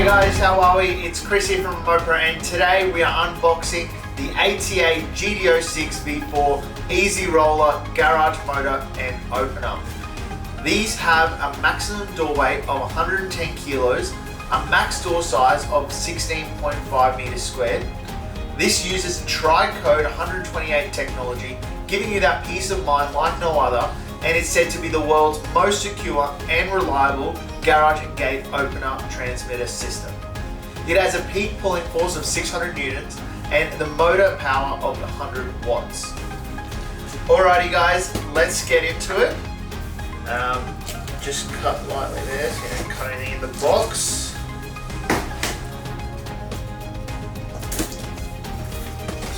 guys, how are we? It's Chris here from Mopro, and today we are unboxing the ATA GDO-6V4 Easyroller garage motor and opener. These have a maximum door weight of 110 kilos, a max door size of 16.5 meters squared. This uses tri-code 128 technology, giving you that peace of mind like no other, and it's said to be the world's most secure and reliable garage and gate opener transmitter system. It has a peak pulling force of 600 newtons and the motor power of 100 watts. Alrighty guys, let's get into it. Just cut lightly there, so you don't cut anything in the box.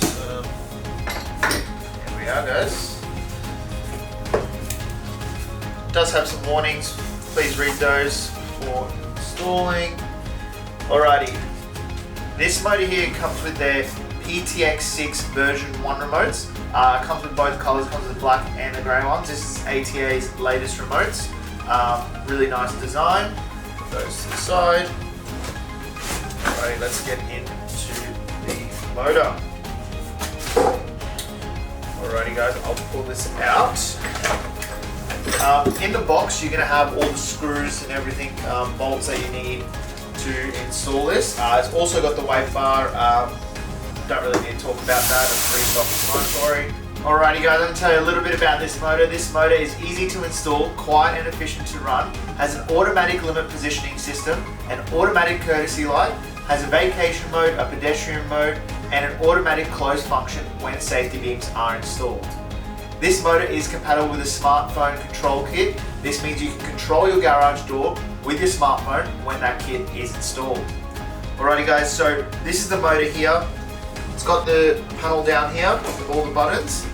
So, here we are guys. It does have some warnings. Please read those before installing. Alrighty, this motor here comes with their PTX6 version 1 remotes. Comes with both colours, comes with the black and the grey ones. This is ATA's latest remotes. Really nice design. Put those to the side. Alrighty, let's get into the motor. Alrighty guys, I'll pull this out. In the box, you're going to have all the screws and everything, bolts that you need to install this. It's also got the weight bar. Don't really need to talk about that, it's pretty self-explanatory. Alrighty guys, I'm going to tell you a little bit about this motor. This motor is easy to install, quiet and efficient to run, has an automatic limit positioning system, an automatic courtesy light, has a vacation mode, a pedestrian mode, and an automatic close function when safety beams are installed. This motor is compatible with a smartphone control kit. This means you can control your garage door with your smartphone when that kit is installed. Alrighty guys, so this is the motor here. It's got the panel down here with all the buttons.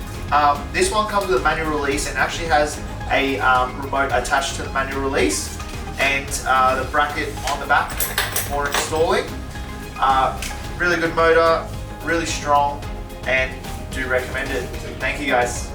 This one comes with a manual release and actually has a remote attached to the manual release, and the bracket on the back for installing. Really good motor, really strong, and do recommend it. Thank you guys.